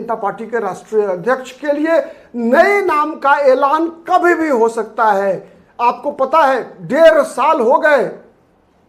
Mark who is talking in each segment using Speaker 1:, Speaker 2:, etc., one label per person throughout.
Speaker 1: जनता party के राष्ट्रीय अध्यक्ष के लिए नए नाम का ऐलान कभी भी हो सकता है। आपको पता है 1.5 साल हो गए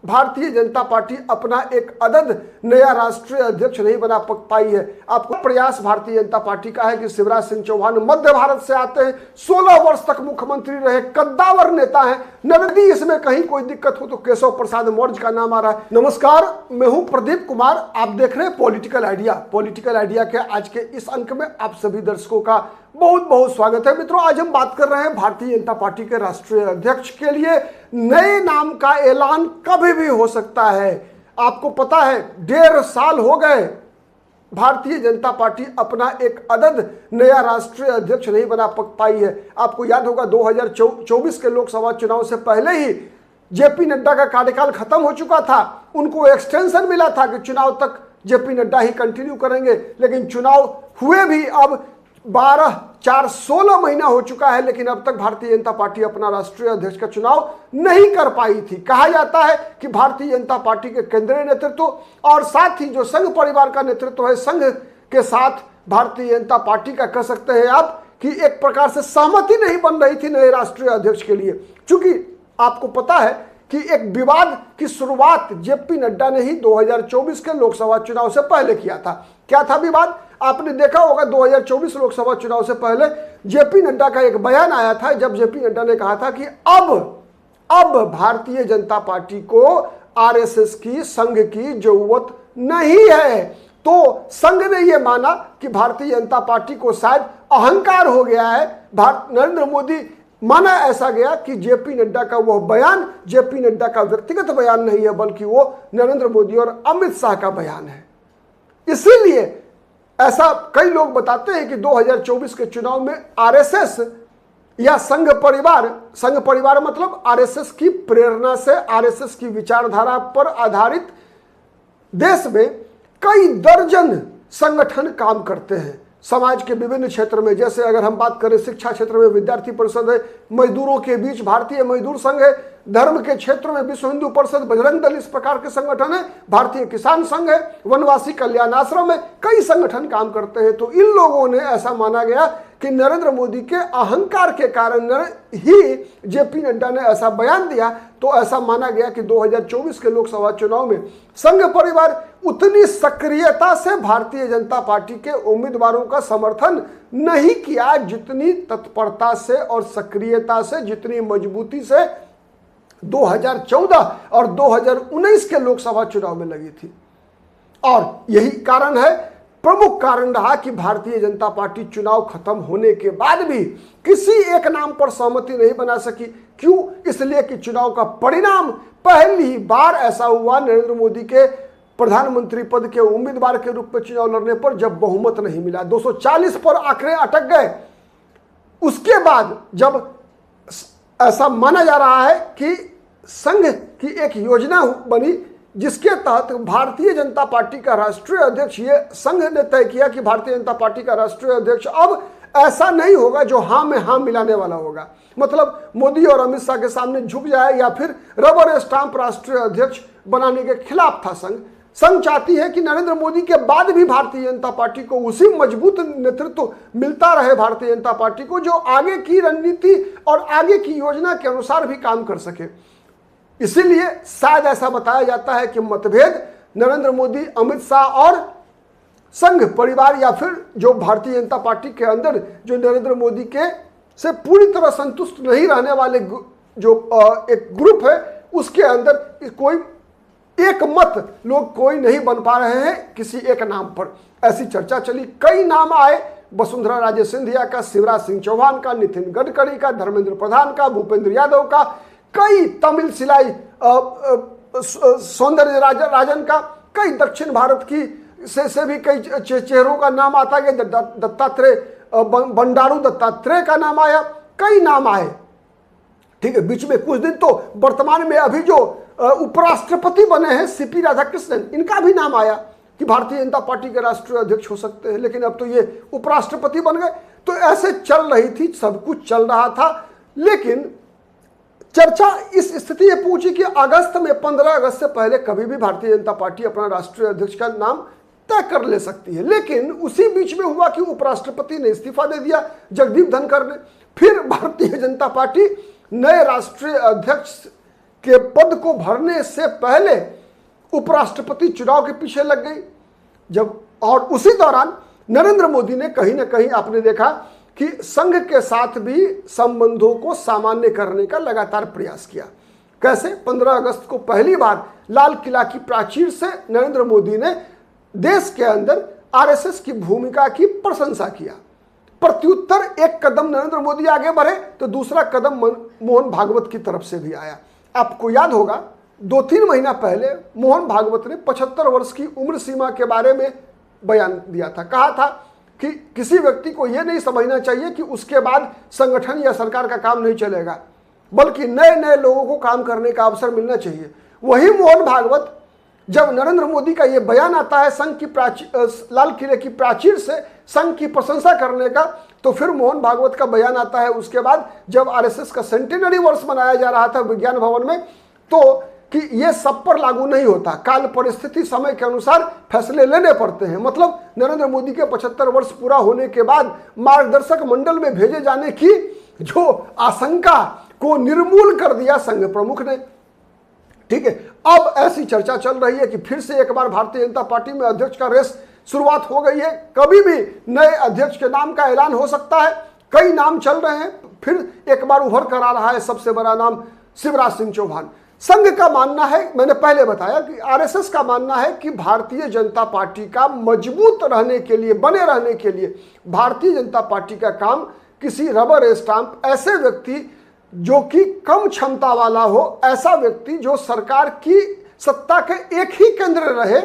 Speaker 1: भारतीय जनता पार्टी अपना एक अदद नया राष्ट्रीय अध्यक्ष नहीं बना पाई है। आपको प्रयास भारतीय जनता पार्टी का है कि शिवराज सिंह चौहान मध्य भारत से आते हैं, 16 वर्ष तक मुख्यमंत्री रहे, कद्दावर नेता हैं। नगदी इसमें कहीं कोई दिक्कत हो तो केशव प्रसाद मौर्य का नाम आ रहा है। नमस्कार, मैं हूं प्रदीप कुमार, आप देख रहे हैं पॉलिटिकल आइडिया। पॉलिटिकल आइडिया के आज के इस अंक में आप सभी दर्शकों का बहुत बहुत स्वागत है। मित्रों, आज हम बात कर रहे हैं भारतीय जनता पार्टी के राष्ट्रीय अध्यक्ष के लिए नए नाम का ऐलान कभी भी हो सकता है। आपको पता है 1.5 साल हो गए भारतीय जनता पार्टी अपना एक अदद नया राष्ट्रीय अध्यक्ष नहीं बना पाई है। आपको याद होगा 2024 के लोकसभा चुनाव से पहले ही जेपी नड्डा का कार्यकाल खत्म हो चुका था। उनको एक्सटेंशन मिला था कि चुनाव तक जेपी नड्डा ही कंटिन्यू करेंगे, लेकिन चुनाव हुए भी अब 12-4-16 महीना हो चुका है, लेकिन अब तक भारतीय जनता पार्टी अपना राष्ट्रीय अध्यक्ष का चुनाव नहीं कर पाई थी। कहा जाता है कि भारतीय जनता पार्टी के केंद्रीय नेतृत्व और साथ ही जो संघ परिवार का नेतृत्व है, संघ के साथ भारतीय जनता पार्टी का कह सकते हैं आप कि एक प्रकार से सहमति नहीं बन रही थी नए राष्ट्रीय अध्यक्ष के लिए। चूंकि आपको पता है कि एक विवाद की शुरुआत जेपी नड्डा ने ही 2024 के लोकसभा चुनाव से पहले किया था। क्या था विवाद? आपने देखा होगा 2024 लोकसभा चुनाव से पहले जेपी नड्डा का एक बयान आया था, जब जेपी नड्डा ने कहा था कि अब भारतीय जनता पार्टी को आरएसएस की, संघ की जरूरत नहीं है। तो संघ ने यह माना कि भारतीय जनता पार्टी को शायद अहंकार हो गया है। नरेंद्र मोदी माना ऐसा गया कि जेपी नड्डा का वह बयान जेपी नड्डा का व्यक्तिगत बयान नहीं है, बल्कि वो नरेंद्र मोदी और अमित शाह का बयान है। इसीलिए ऐसा कई लोग बताते हैं कि 2024 के चुनाव में आरएसएस या संघ परिवार मतलब आरएसएस की प्रेरणा से, आरएसएस की विचारधारा पर आधारित देश में कई दर्जन संगठन काम करते हैं समाज के विभिन्न क्षेत्र में। जैसे अगर हम बात करें शिक्षा क्षेत्र में विद्यार्थी परिषद है, मजदूरों के बीच भारतीय मजदूर संघ है, धर्म के क्षेत्र में विश्व हिंदू परिषद, बजरंग दल, इस प्रकार के संगठन है, भारतीय किसान संघ है, वनवासी कल्याण आश्रम है, कई संगठन काम करते हैं। तो इन लोगों ने ऐसा माना गया कि नरेंद्र मोदी के अहंकार के कारण ही जेपी नड्डा ने ऐसा बयान दिया। तो ऐसा माना गया कि 2024 के लोकसभा चुनाव में संघ परिवार उतनी सक्रियता से भारतीय जनता पार्टी के उम्मीदवारों का समर्थन नहीं किया, जितनी तत्परता से और सक्रियता से, जितनी मजबूती से 2014 और 2019 के लोकसभा चुनाव में लगी थी। और यही कारण है, प्रमुख कारण रहा कि भारतीय जनता पार्टी चुनाव खत्म होने के बाद भी किसी एक नाम पर सहमति नहीं बना सकी। क्यों? इसलिए कि चुनाव का परिणाम पहली बार ऐसा हुआ नरेंद्र मोदी के प्रधानमंत्री पद के उम्मीदवार के रूप में चुनाव लड़ने पर, जब बहुमत नहीं मिला, 240 पर आंकड़े अटक गए। उसके बाद जब ऐसा माना जा रहा है कि संघ की एक योजना बनी जिसके तहत भारतीय जनता पार्टी का राष्ट्रीय अध्यक्ष, ये संघ ने तय किया कि भारतीय जनता पार्टी का राष्ट्रीय अध्यक्ष अब ऐसा नहीं होगा जो हाँ में हाँ मिलाने वाला होगा, मतलब मोदी और अमित शाह के सामने झुक जाए या फिर रबर स्टाम्प राष्ट्रीय अध्यक्ष बनाने के खिलाफ था संघ चाहती है कि नरेंद्र मोदी के बाद भी भारतीय जनता पार्टी को उसी मजबूत नेतृत्व मिलता रहे, भारतीय जनता पार्टी को, जो आगे की रणनीति और आगे की योजना के अनुसार भी काम कर सके। इसीलिए शायद ऐसा बताया जाता है कि मतभेद नरेंद्र मोदी, अमित शाह और संघ परिवार या फिर जो भारतीय जनता पार्टी के अंदर जो नरेंद्र मोदी के से पूरी तरह संतुष्ट नहीं रहने वाले जो एक ग्रुप है, उसके अंदर कोई एक मत लोग कोई नहीं बन पा रहे हैं किसी एक नाम पर। ऐसी चर्चा चली, कई नाम आए, वसुंधरा राजे सिंधिया का, शिवराज सिंह चौहान का, नितिन गडकरी का, धर्मेंद्र प्रधान का, भूपेंद्र यादव का, कई तमिल सिलाई सौंदर्य राजन का, कई दक्षिण भारत की से भी कई चेहरों का नाम आता गया, दत्तात्रेय, बंडारू दत्तात्रेय का नाम आया, कई नाम आए। ठीक है, बीच में कुछ दिन तो वर्तमान में अभी जो उपराष्ट्रपति बने हैं सीपी राधाकृष्णन, इनका भी नाम आया कि भारतीय जनता पार्टी के राष्ट्रीय अध्यक्ष हो सकते हैं, लेकिन अब तो ये उपराष्ट्रपति बन गए। तो ऐसे चल रही थी, सब कुछ चल रहा था, लेकिन चर्चा इस स्थिति में पहुंची कि अगस्त में 15 अगस्त से पहले कभी भी भारतीय जनता पार्टी अपना राष्ट्रीय अध्यक्ष का नाम तय कर ले सकती है। लेकिन उसी बीच में हुआ कि उपराष्ट्रपति ने इस्तीफा दे दिया, जगदीप धनखड़ ने। फिर भारतीय जनता पार्टी नए राष्ट्रीय अध्यक्ष के पद को भरने से पहले उपराष्ट्रपति चुनाव के पीछे लग गई। और उसी दौरान नरेंद्र मोदी ने कहीं ना कहीं आपने देखा कि संघ के साथ भी संबंधों को सामान्य करने का लगातार प्रयास किया। कैसे? 15 अगस्त को पहली बार लाल किला की प्राचीर से नरेंद्र मोदी ने देश के अंदर आरएसएस की भूमिका की प्रशंसा किया। प्रत्युत्तर एक कदम नरेंद्र मोदी आगे बढ़े तो दूसरा कदम मोहन भागवत की तरफ से भी आया। आपको याद होगा 2-3 महीना पहले मोहन भागवत ने 75 वर्ष की उम्र सीमा के बारे में बयान दिया था। कहा था कि किसी व्यक्ति को यह नहीं समझना चाहिए कि उसके बाद संगठन या सरकार का काम नहीं चलेगा, बल्कि नए नए लोगों को काम करने का अवसर मिलना चाहिए। वही मोहन भागवत, जब नरेंद्र मोदी का यह बयान आता है संघ की लाल किले की प्राचीर से संघ की प्रशंसा करने का, तो फिर मोहन भागवत का बयान आता है उसके बाद जब आरएसएस का सेंटेनरी वर्ष मनाया जा रहा था विज्ञान भवन में, तो कि यह सब पर लागू नहीं होता, काल परिस्थिति समय के अनुसार फैसले लेने पड़ते हैं। मतलब नरेंद्र मोदी के 75 वर्ष पूरा होने के बाद मार्गदर्शक मंडल में भेजे जाने की जो आशंका को निर्मूल कर दिया संघ प्रमुख ने। ठीक है, अब ऐसी चर्चा चल रही है कि फिर से एक बार भारतीय जनता पार्टी में अध्यक्ष का रेस शुरुआत हो गई है। कभी भी नए अध्यक्ष के नाम का ऐलान हो सकता है। कई नाम चल रहे हैं, फिर एक बार उभर कर आ रहा है सबसे बड़ा नाम शिवराज सिंह चौहान। संघ का मानना है, मैंने पहले बताया कि आरएसएस का मानना है कि भारतीय जनता पार्टी का मजबूत रहने के लिए, बने रहने के लिए भारतीय जनता पार्टी का काम किसी रबर स्टाम्प, ऐसे व्यक्ति जो कि कम क्षमता वाला हो, ऐसा व्यक्ति जो सरकार की सत्ता के एक ही केंद्र रहे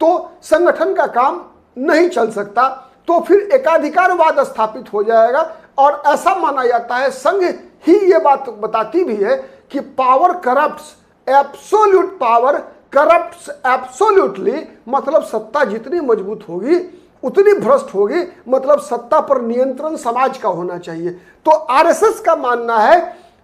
Speaker 1: तो संगठन का काम नहीं चल सकता, तो फिर एकाधिकारवाद स्थापित हो जाएगा। और ऐसा माना जाता है, संघ ही ये बात बताती भी है कि power corrupts, absolute power corrupts absolutely, मतलब सत्ता जितनी मजबूत होगी उतनी भ्रष्ट होगी, मतलब सत्ता पर नियंत्रण समाज का होना चाहिए। तो आरएसएस का मानना है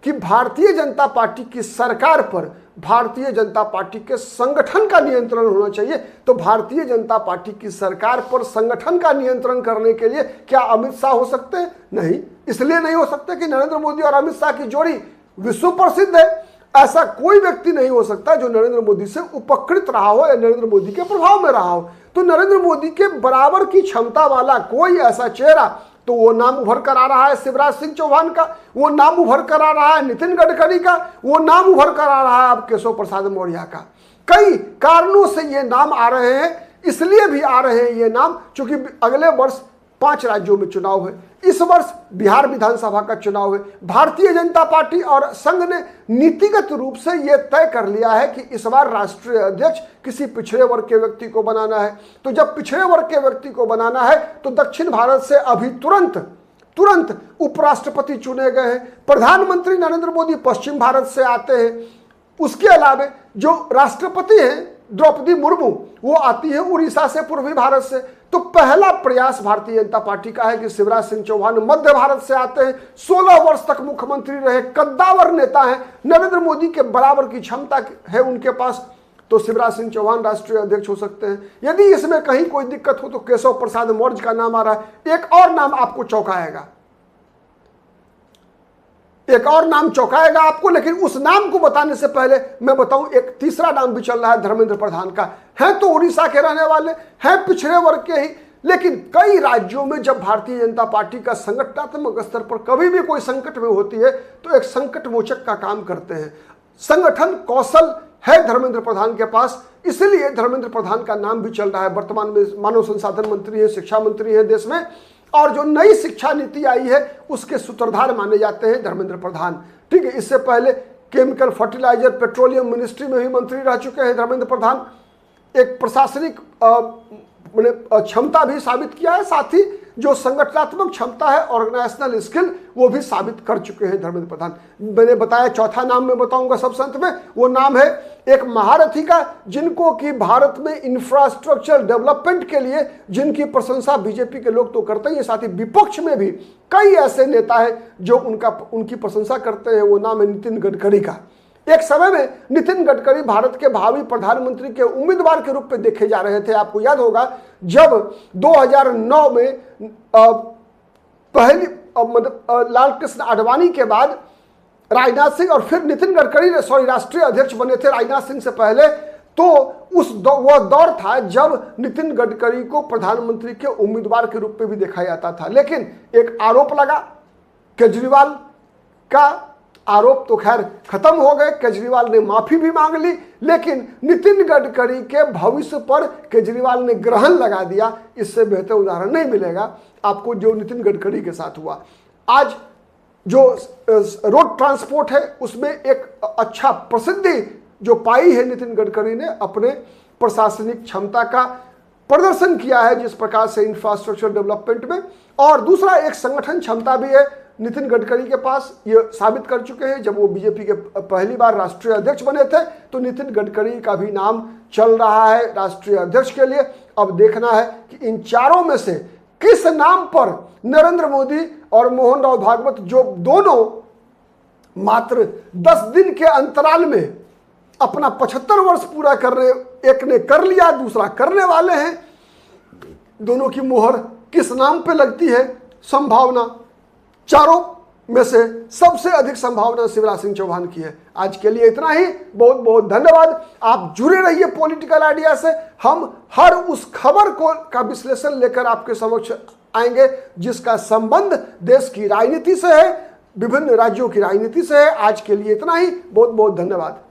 Speaker 1: कि भारतीय जनता पार्टी की सरकार पर भारतीय जनता पार्टी के संगठन का नियंत्रण होना चाहिए। तो भारतीय जनता पार्टी की सरकार पर संगठन का नियंत्रण करने के लिए क्या अमित शाह हो सकते हैं? नहीं, इसलिए नहीं हो सकते कि नरेंद्र मोदी और अमित शाह की जोड़ी विश्व प्रसिद्ध है। ऐसा कोई व्यक्ति नहीं हो सकता जो नरेंद्र मोदी से उपकृत रहा हो या नरेंद्र मोदी के प्रभाव में रहा हो। तो नरेंद्र मोदी के बराबर की क्षमता वाला कोई ऐसा चेहरा, तो वो नाम उभर कर आ रहा है शिवराज सिंह चौहान का, वो नाम उभर कर आ रहा है नितिन गडकरी का, वो नाम उभर कर आ रहा है अब केशव प्रसाद मौर्य का। कई कारणों से ये नाम आ रहे हैं, इसलिए भी आ रहे हैं ये नाम क्योंकि अगले वर्ष 5 राज्यों में चुनाव है। इस वर्ष बिहार विधानसभा का चुनाव है। भारतीय जनता पार्टी और संघ ने नीतिगत रूप से यह तय कर लिया है कि इस बार राष्ट्रीय अध्यक्ष किसी पिछड़े वर्ग के व्यक्ति को बनाना है। तो जब पिछड़े वर्ग के व्यक्ति को बनाना है तो दक्षिण भारत से अभी तुरंत उपराष्ट्रपति चुने गए हैं। प्रधानमंत्री नरेंद्र मोदी पश्चिम भारत से आते हैं। उसके अलावा जो राष्ट्रपति हैं द्रौपदी मुर्मू, वो आती है उड़ीसा से, पूर्वी भारत से। तो पहला प्रयास भारतीय जनता पार्टी का है कि शिवराज सिंह चौहान मध्य भारत से आते हैं, 16 वर्ष तक मुख्यमंत्री रहे, कद्दावर नेता हैं, नरेंद्र मोदी के बराबर की क्षमता है उनके पास। तो शिवराज सिंह चौहान राष्ट्रीय अध्यक्ष हो सकते हैं। यदि इसमें कहीं कोई दिक्कत हो तो केशव प्रसाद मौर्य का नाम आ रहा है। एक और नाम आपको चौंकाएगा, एक और नाम चौंकाएगा आपको, लेकिन उस नाम को बताने से पहले मैं बताऊं, एक तीसरा नाम भी चल रहा है धर्मेंद्र प्रधान का। है तो उड़ीसा के रहने वाले, हैं पिछड़े वर्ग के ही, लेकिन कई राज्यों में जब भारतीय जनता पार्टी का संगठनात्मक स्तर पर कभी भी कोई संकट में होती है तो एक संकट मोचक का काम करते हैं। संगठन कौशल है धर्मेंद्र प्रधान के पास, इसलिए धर्मेंद्र प्रधान का नाम भी चल रहा है। वर्तमान में मानव संसाधन मंत्री है, शिक्षा मंत्री है देश में, और जो नई शिक्षा नीति आई है उसके सूत्रधार माने जाते हैं धर्मेंद्र प्रधान। ठीक है, इससे पहले केमिकल फर्टिलाइजर पेट्रोलियम मिनिस्ट्री में भी मंत्री रह चुके हैं धर्मेंद्र प्रधान। एक प्रशासनिक क्षमता भी साबित किया है, साथ ही जो संगठनात्मक क्षमता है ऑर्गेनाइजेशनल स्किल वो भी साबित कर चुके हैं धर्मेंद्र प्रधान। मैंने बताया चौथा नाम मैं बताऊंगा सबसे अंत में, वो नाम है एक महारथी का, जिनको कि भारत में इंफ्रास्ट्रक्चर डेवलपमेंट के लिए जिनकी प्रशंसा बीजेपी के लोग तो करते ही, साथ ही विपक्ष में भी कई ऐसे नेता हैं जो उनकी प्रशंसा करते हैं। वो नाम है नितिन गडकरी का। एक समय में नितिन गडकरी भारत के भावी प्रधानमंत्री के उम्मीदवार के रूप में देखे जा रहे थे। आपको याद होगा जब 2009 में पहली लाल कृष्ण आडवाणी के बाद राजनाथ सिंह और फिर नितिन गडकरी राष्ट्रीय अध्यक्ष बने थे राजनाथ सिंह से पहले, तो वह दौर था जब नितिन गडकरी को प्रधानमंत्री के उम्मीदवार के रूप में भी देखा जाता था। लेकिन एक आरोप लगा, केजरीवाल का आरोप तो खैर खत्म हो गए, केजरीवाल ने माफी भी मांग ली, लेकिन नितिन गडकरी के भविष्य पर केजरीवाल ने ग्रहण लगा दिया। इससे बेहतर उदाहरण नहीं मिलेगा आपको जो नितिन गडकरी के साथ हुआ। आज जो रोड ट्रांसपोर्ट है उसमें एक अच्छा प्रसिद्धि जो पाई है नितिन गडकरी ने, अपने प्रशासनिक क्षमता का प्रदर्शन किया है जिस प्रकार से इंफ्रास्ट्रक्चर डेवलपमेंट में, और दूसरा एक संगठन क्षमता भी है नितिन गडकरी के पास। ये साबित कर चुके हैं, जब वो बीजेपी के पहली बार राष्ट्रीय अध्यक्ष बने थे तो नितिन गडकरी का भी नाम चल रहा है राष्ट्रीय अध्यक्ष के लिए। अब देखना है कि इन चारों में से किस नाम पर नरेंद्र मोदी और मोहन राव भागवत, जो दोनों मात्र 10 दिन के अंतराल में अपना 75 वर्ष पूरा कर रहे, एक ने कर लिया दूसरा करने वाले हैं, दोनों की मोहर किस नाम पे लगती है। संभावना चारों में से सबसे अधिक संभावना शिवराज सिंह चौहान की है। आज के लिए इतना ही, बहुत बहुत धन्यवाद। आप जुड़े रहिए पॉलिटिकल आइडिया से। हम हर उस खबर का विश्लेषण लेकर आपके समक्ष आएंगे जिसका संबंध देश की राजनीति से है, विभिन्न राज्यों की राजनीति से है। आज के लिए इतना ही, बहुत बहुत धन्यवाद।